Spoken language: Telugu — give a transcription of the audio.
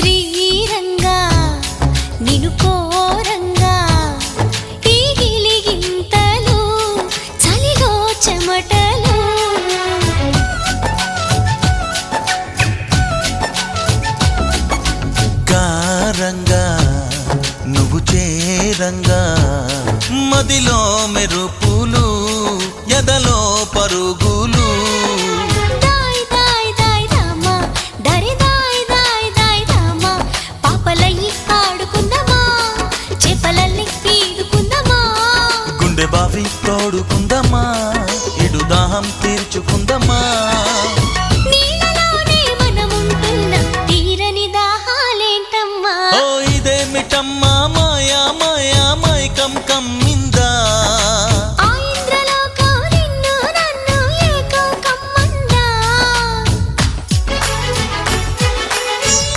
శ్రీరంగా నిను కోరంగా ఈ గిలిగింతలు చలిలో చెమటలు కారంగా నువ్వు చేరంగా మదిలో మెరుపులు ఎదలో పరుగులు